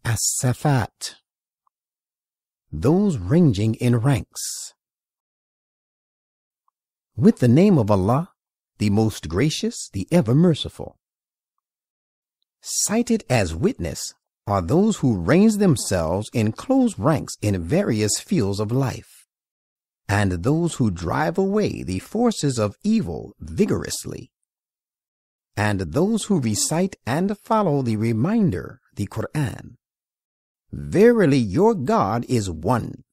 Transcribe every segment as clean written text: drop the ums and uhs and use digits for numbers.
as Saffat, those ranging in ranks. With the name of Allah, the most gracious, the ever merciful. Cited as witness are those who range themselves in close ranks in various fields of life, and those who drive away the forces of evil vigorously, and those who recite and follow the reminder, the Quran. Verily your God is one,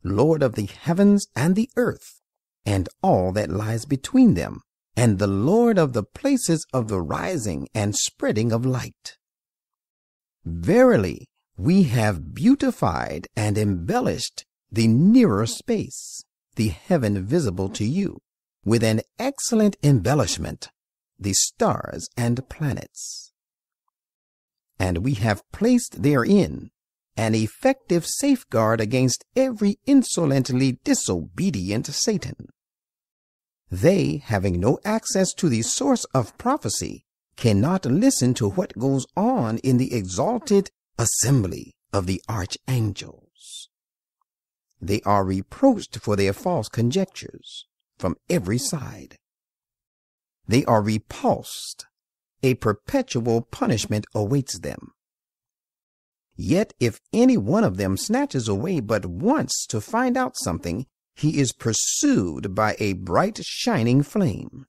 Lord of the heavens and the earth, and all that lies between them, and the Lord of the places of the rising and spreading of light. Verily, we have beautified and embellished the nearer space, the heaven visible to you, with an excellent embellishment, the stars and planets. And we have placed therein an effective safeguard against every insolently disobedient Satan. They, having no access to the source of prophecy, cannot listen to what goes on in the exalted assembly of the archangels. They are reproached for their false conjectures from every side. They are repulsed. A perpetual punishment awaits them. Yet if any one of them snatches away but once to find out something, he is pursued by a bright shining flame.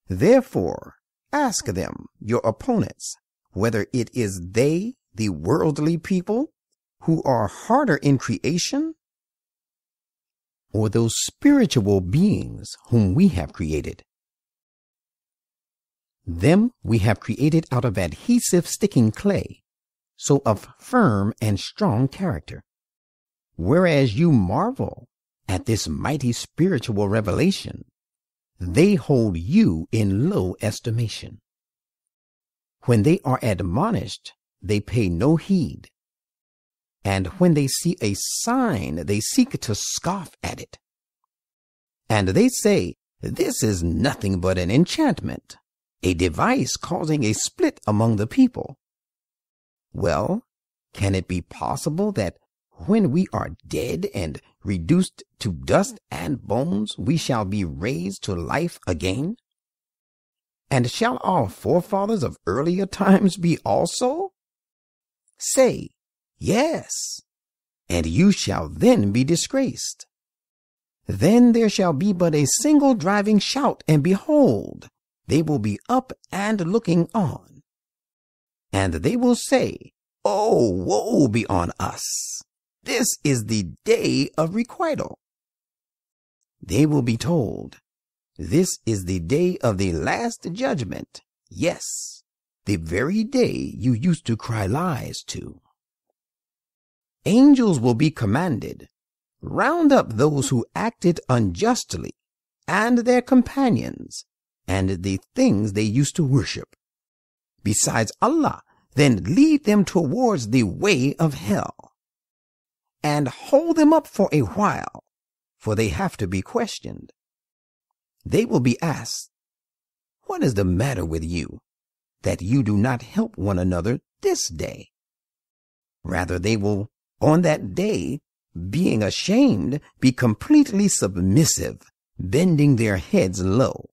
Therefore, ask them, your opponents, whether it is they, the worldly people, who are harder in creation, or those spiritual beings whom we have created. Them we have created out of adhesive sticking clay, so of firm and strong character. Whereas you marvel at this mighty spiritual revelation, they hold you in low estimation. When they are admonished, they pay no heed. And when they see a sign, they seek to scoff at it. And they say, this is nothing but an enchantment, a device causing a split among the people. Well, can it be possible that when we are dead and reduced to dust and bones, we shall be raised to life again? And shall our forefathers of earlier times be also? Say, yes, and you shall then be disgraced. Then there shall be but a single driving shout, and behold, they will be up and looking on. And they will say, oh, woe be on us! This is the day of requital. They will be told, this is the day of the last judgment. Yes, the very day you used to cry lies to. Angels will be commanded, round up those who acted unjustly, and their companions, and the things they used to worship, besides Allah, then lead them towards the way of hell, and hold them up for a while, for they have to be questioned. They will be asked, what is the matter with you, that you do not help one another this day? Rather, they will, on that day, being ashamed, be completely submissive, bending their heads low.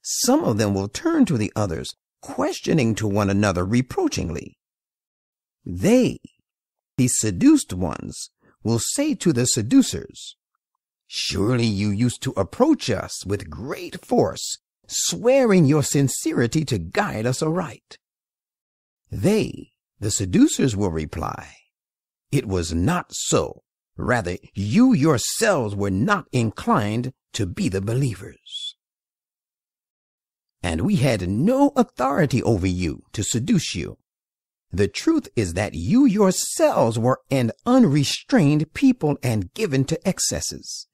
Some of them will turn to the others, questioning to one another reproachingly. They, the seduced ones, will say to the seducers, surely you used to approach us with great force, swearing your sincerity to guide us aright. They, the seducers, will reply, it was not so. Rather, you yourselves were not inclined to be the believers. And we had no authority over you to seduce you. The truth is that you yourselves were an unrestrained people and given to excesses.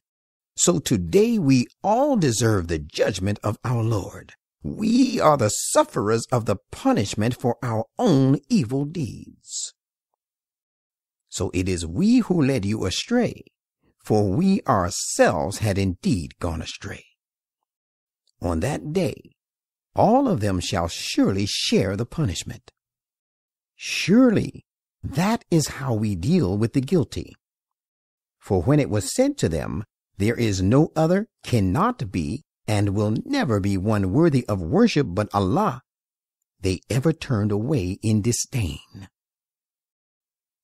So today we all deserve the judgment of our Lord. We are the sufferers of the punishment for our own evil deeds. So it is we who led you astray, for we ourselves had indeed gone astray. On that day, all of them shall surely share the punishment. Surely that is how we deal with the guilty. For when it was said to them, there is no other, cannot be, and will never be one worthy of worship but Allah, they ever turned away in disdain.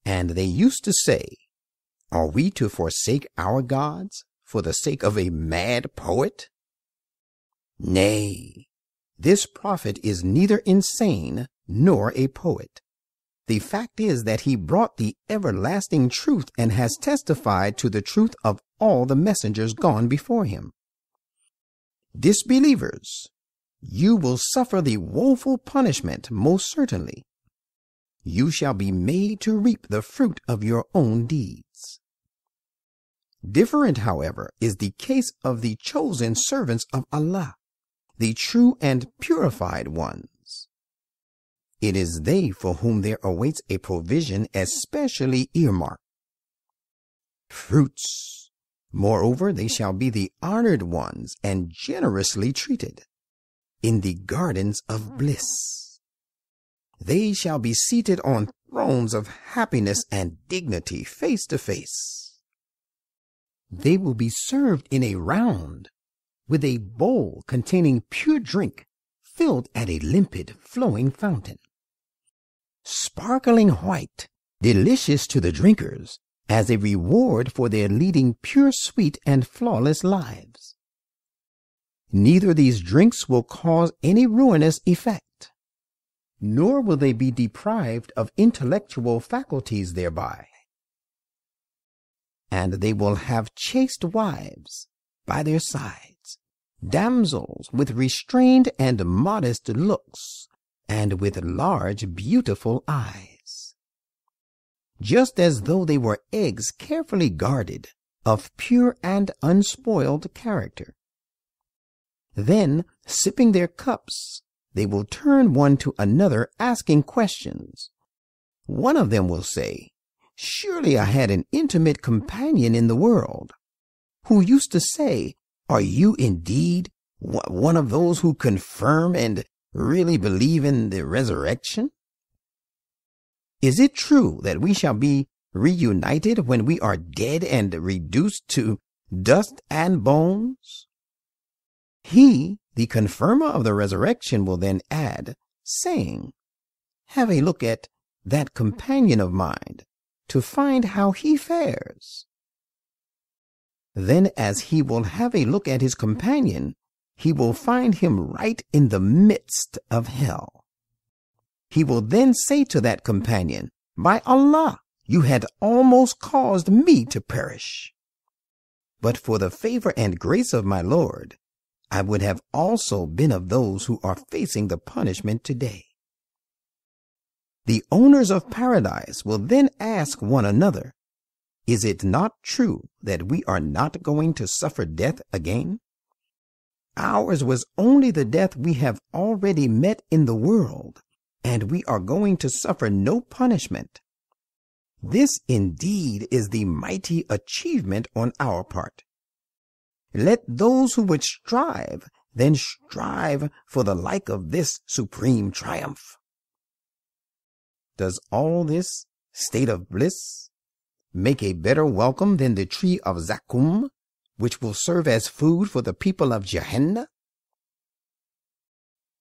And they used to say, are we to forsake our gods for the sake of a mad poet? Nay, this prophet is neither insane nor a poet. The fact is that he brought the everlasting truth and has testified to the truth of all the messengers gone before him. Disbelievers, you will suffer the woeful punishment most certainly. You shall be made to reap the fruit of your own deeds. Different, however, is the case of the chosen servants of Allah, the true and purified ones. It is they for whom there awaits a provision especially earmarked. Fruits. Moreover, they shall be the honored ones and generously treated in the gardens of bliss. They shall be seated on thrones of happiness and dignity face to face. They will be served in a round with a bowl containing pure drink filled at a limpid flowing fountain, sparkling white, delicious to the drinkers, as a reward for their leading pure, sweet, and flawless lives. Neither these drinks will cause any ruinous effect, nor will they be deprived of intellectual faculties thereby. And they will have chaste wives by their sides, damsels with restrained and modest looks, and with large, beautiful eyes, just as though they were eggs carefully guarded, of pure and unspoiled character. Then, sipping their cups, they will turn one to another asking questions. One of them will say, surely I had an intimate companion in the world, who used to say, are you indeed one of those who confirm and really believe in the resurrection? Is it true that we shall be reunited when we are dead and reduced to dust and bones? He, the confirmer of the resurrection, will then add, saying, have a look at that companion of mine to find how he fares. Then as he will have a look at his companion, he will find him right in the midst of hell. He will then say to that companion, by Allah, you had almost caused me to perish. But for the favor and grace of my Lord, I would have also been of those who are facing the punishment today. The owners of paradise will then ask one another, is it not true that we are not going to suffer death again? Ours was only the death we have already met in the world, and we are going to suffer no punishment. This indeed is the mighty achievement on our part. Let those who would strive then strive for the like of this supreme triumph. Does all this state of bliss make a better welcome than the tree of Zakum, which will serve as food for the people of Gehenna?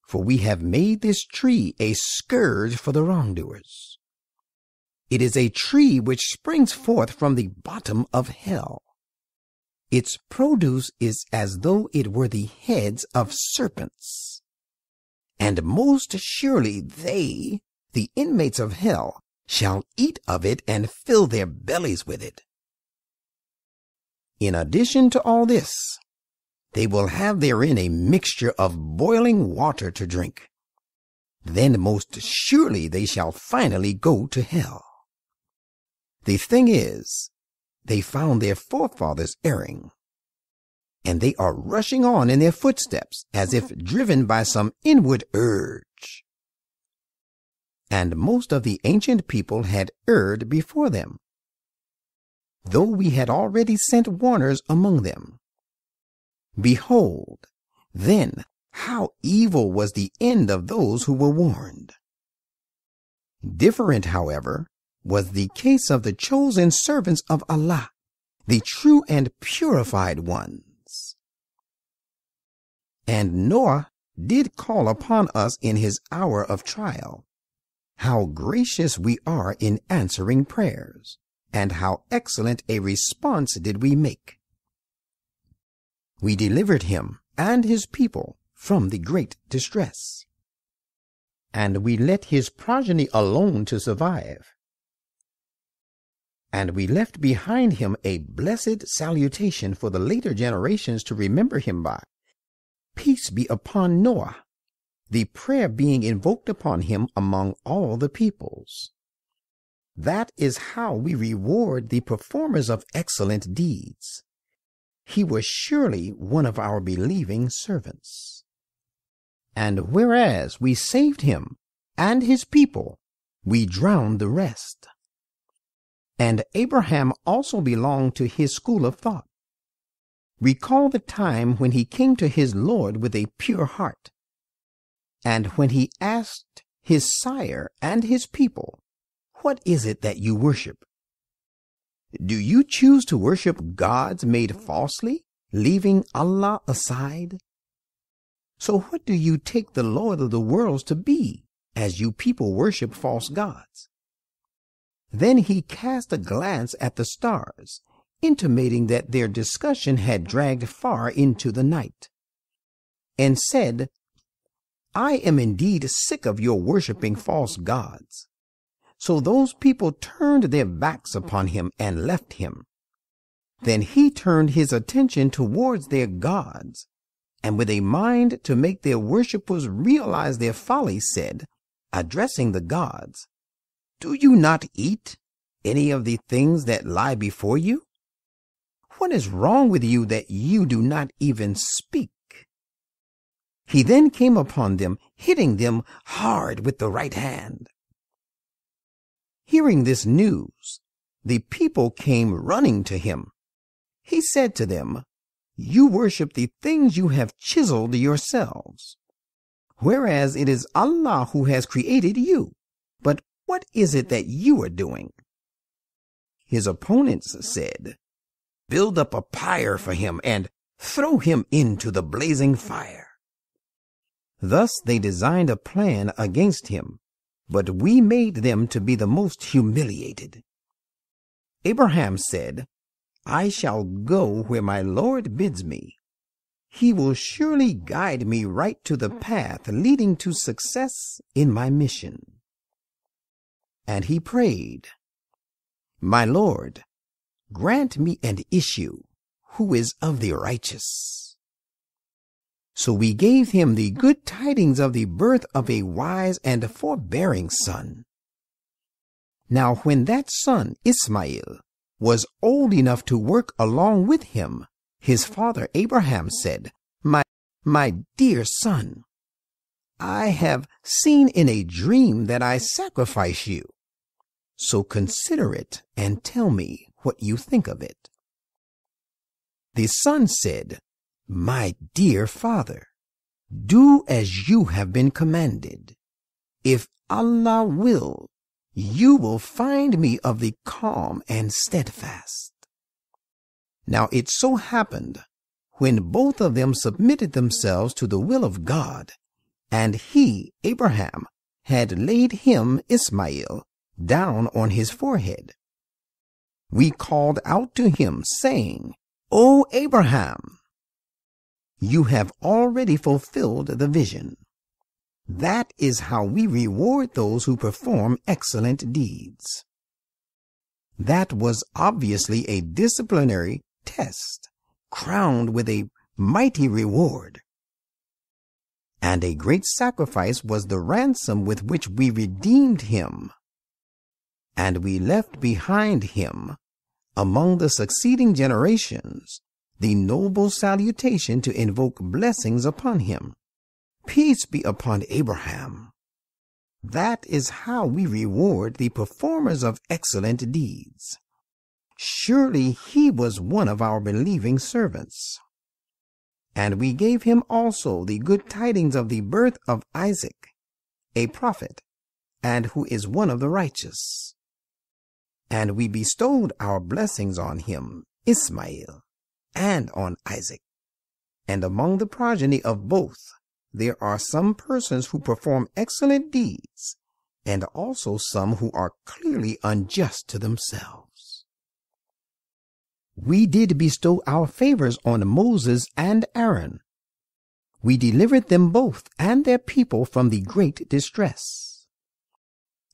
For we have made this tree a scourge for the wrongdoers. It is a tree which springs forth from the bottom of hell. Its produce is as though it were the heads of serpents. And most surely they, the inmates of hell, shall eat of it and fill their bellies with it. In addition to all this, they will have therein a mixture of boiling water to drink. Then most surely they shall finally go to hell. The thing is, they found their forefathers erring, and they are rushing on in their footsteps as if driven by some inward urge. And most of the ancient people had erred before them, though we had already sent warners among them. Behold, then, how evil was the end of those who were warned. Different, however, was the case of the chosen servants of Allah, the true and purified ones. And Noah did call upon us in his hour of trial. How gracious we are in answering prayers, and how excellent a response did we make. We delivered him and his people from the great distress, and we let his progeny alone to survive. And we left behind him a blessed salutation for the later generations to remember him by. Peace be upon Noah, the prayer being invoked upon him among all the peoples. That is how we reward the performers of excellent deeds. He was surely one of our believing servants. And whereas we saved him and his people, we drowned the rest. And Abraham also belonged to his school of thought. Recall the time when he came to his Lord with a pure heart, and when he asked his sire and his people, "What is it that you worship? Do you choose to worship gods made falsely, leaving Allah aside? So what do you take the Lord of the worlds to be, as you people worship false gods?" Then he cast a glance at the stars, intimating that their discussion had dragged far into the night, and said, "I am indeed sick of your worshiping false gods." So those people turned their backs upon him and left him. Then he turned his attention towards their gods, and with a mind to make their worshippers realize their folly, said, addressing the gods, "Do you not eat any of the things that lie before you? What is wrong with you that you do not even speak?" He then came upon them, hitting them hard with the right hand. Hearing this news, the people came running to him. He said to them, "You worship the things you have chiseled yourselves, whereas it is Allah who has created you. But what is it that you are doing?" His opponents said, "Build up a pyre for him and throw him into the blazing fire." Thus they designed a plan against him, but we made them to be the most humiliated. Abraham said, "I shall go where my Lord bids me. He will surely guide me right to the path leading to success in my mission." And he prayed, "My Lord, grant me an issue who is of the righteous." So we gave him the good tidings of the birth of a wise and forbearing son. Now when that son, Ismail, was old enough to work along with him, his father Abraham said, My dear son, I have seen in a dream that I sacrifice you. So consider it and tell me what you think of it." The son said, "My dear father, do as you have been commanded. If Allah will, you will find me of the calm and steadfast." Now it so happened, when both of them submitted themselves to the will of God, and he, Abraham, had laid him, Ismail, down on his forehead, we called out to him, saying, "O Abraham, you have already fulfilled the vision." That is how we reward those who perform excellent deeds. That was obviously a disciplinary test, crowned with a mighty reward. And a great sacrifice was the ransom with which we redeemed him. And we left behind him, among the succeeding generations, the noble salutation to invoke blessings upon him. Peace be upon Abraham. That is how we reward the performers of excellent deeds. Surely he was one of our believing servants. And we gave him also the good tidings of the birth of Isaac, a prophet, and who is one of the righteous. And we bestowed our blessings on him, Ismail, and on Isaac. And among the progeny of both, there are some persons who perform excellent deeds, and also some who are clearly unjust to themselves. We did bestow our favors on Moses and Aaron. We delivered them both and their people from the great distress.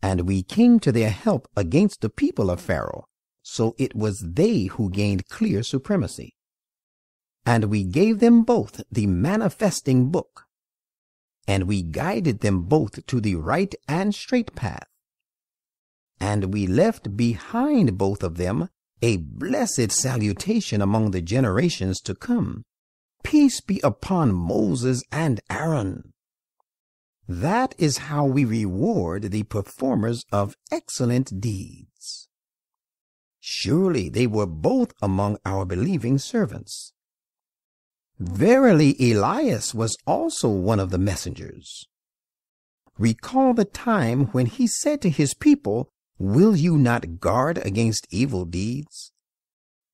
And we came to their help against the people of Pharaoh, so it was they who gained clear supremacy. And we gave them both the manifesting book, and we guided them both to the right and straight path. And we left behind both of them a blessed salutation among the generations to come. Peace be upon Moses and Aaron. That is how we reward the performers of excellent deeds. Surely they were both among our believing servants. Verily, Elias was also one of the messengers. Recall the time when he said to his people, "Will you not guard against evil deeds?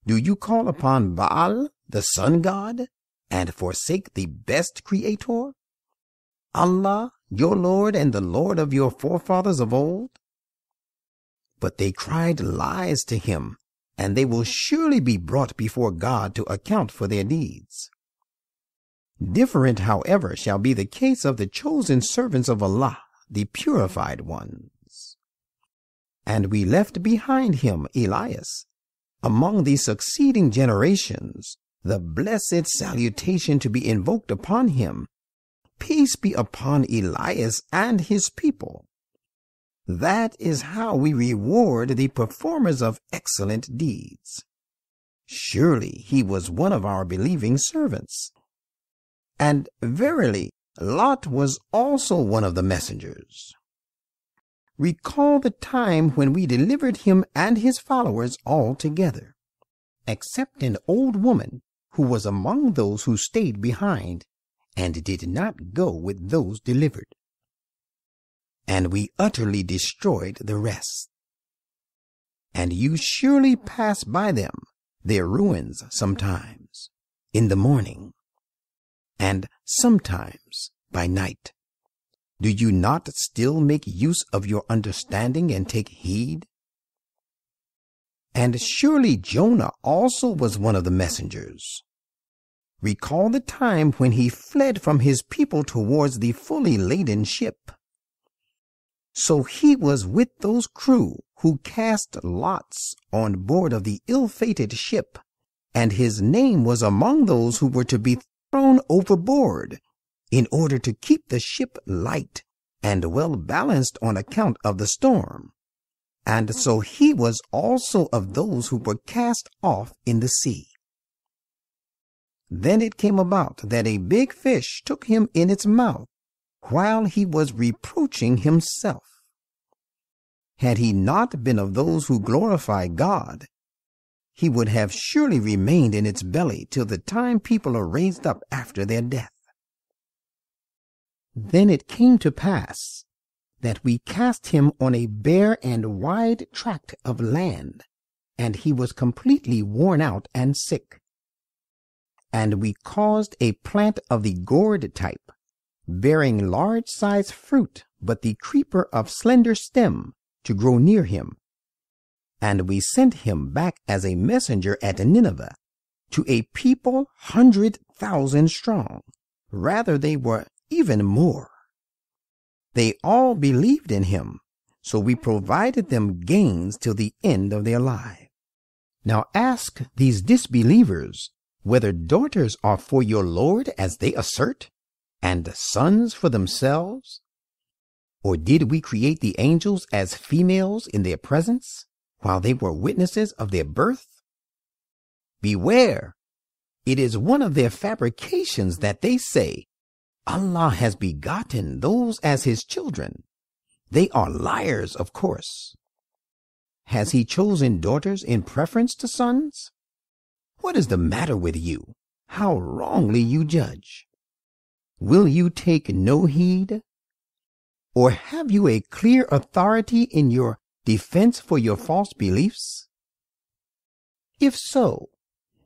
Do you call upon Baal, the sun god, and forsake the best creator? Allah, your Lord and the Lord of your forefathers of old?" But they cried lies to him, and they will surely be brought before God to account for their deeds. Different, however, shall be the case of the chosen servants of Allah, the purified ones. And we left behind him, Elias, among the succeeding generations, the blessed salutation to be invoked upon him. Peace be upon Elias and his people. That is how we reward the performers of excellent deeds. Surely he was one of our believing servants. And verily, Lot was also one of the messengers. Recall the time when we delivered him and his followers all together, except an old woman who was among those who stayed behind and did not go with those delivered. And we utterly destroyed the rest. And you surely pass by them, their ruins sometimes, in the morning, and sometimes by night. Do you not still make use of your understanding and take heed? And surely Jonah also was one of the messengers. Recall the time when he fled from his people towards the fully laden ship. So he was with those crew who cast lots on board of the ill-fated ship, and his name was among those who were to be thrown overboard, in order to keep the ship light and well balanced on account of the storm. And so he was also of those who were cast off in the sea. Then it came about that a big fish took him in its mouth, while he was reproaching himself. Had he not been of those who glorify God, he would have surely remained in its belly till the time people are raised up after their death. Then it came to pass that we cast him on a bare and wide tract of land, and he was completely worn out and sick. And we caused a plant of the gourd type, bearing large-sized fruit, but the creeper of slender stem, to grow near him. And we sent him back as a messenger at Nineveh, to a people 100,000 strong. Rather, they were even more. They all believed in him, so we provided them gains till the end of their life. Now ask these disbelievers whether daughters are for your Lord as they assert, and sons for themselves? Or did we create the angels as females in their presence, while they were witnesses of their birth? Beware! It is one of their fabrications that they say, Allah has begotten those as his children. They are liars, of course. Has he chosen daughters in preference to sons? What is the matter with you? How wrongly you judge! Will you take no heed? Or have you a clear authority in your defense for your false beliefs? If so,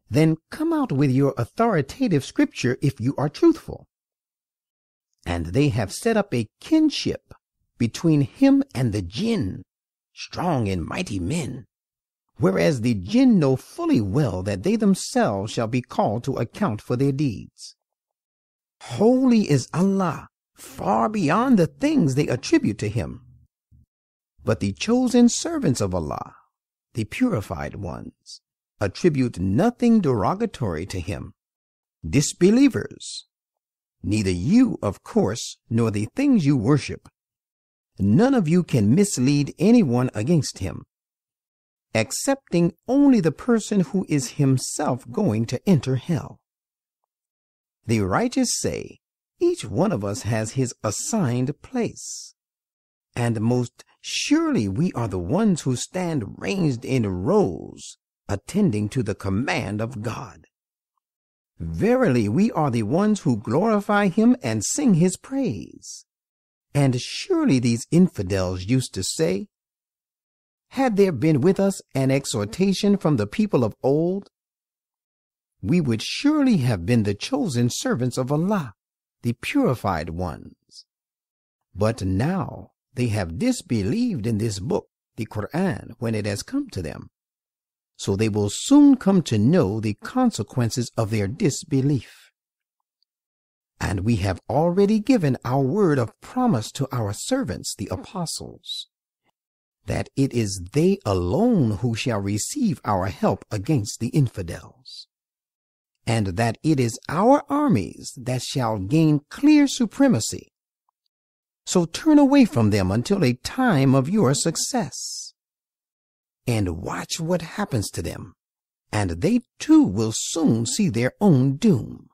then come out with your authoritative scripture if you are truthful. And they have set up a kinship between him and the jinn, strong and mighty men, whereas the jinn know fully well that they themselves shall be called to account for their deeds. Holy is Allah, far beyond the things they attribute to him. But the chosen servants of Allah, the purified ones, attribute nothing derogatory to him. Disbelievers, neither you, of course, nor the things you worship, none of you can mislead anyone against him, excepting only the person who is himself going to enter hell. The righteous say, each one of us has his assigned place, and most surely we are the ones who stand ranged in rows, attending to the command of God. Verily, we are the ones who glorify him and sing his praise. And surely these infidels used to say, had there been with us an exhortation from the people of old, we would surely have been the chosen servants of Allah, the purified ones. But now they have disbelieved in this book, the Quran, when it has come to them. So they will soon come to know the consequences of their disbelief. And we have already given our word of promise to our servants, the apostles, that it is they alone who shall receive our help against the infidels, and that it is our armies that shall gain clear supremacy. So turn away from them until a time of your success, and watch what happens to them, and they too will soon see their own doom.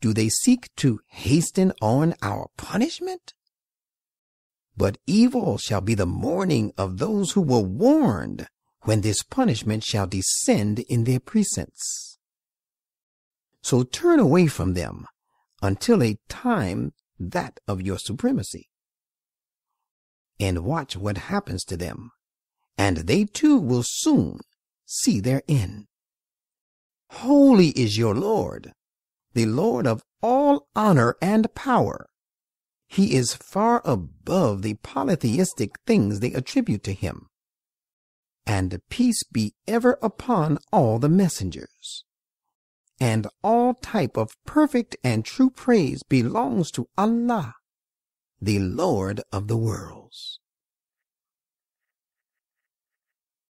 Do they seek to hasten on our punishment? But evil shall be the mourning of those who were warned when this punishment shall descend in their precincts. So turn away from them until a time that of your supremacy, and watch what happens to them, and they too will soon see their end. Holy is your Lord, the Lord of all honor and power. He is far above the polytheistic things they attribute to him. And peace be ever upon all the messengers. And all type of perfect and true praise belongs to Allah, the Lord of the worlds.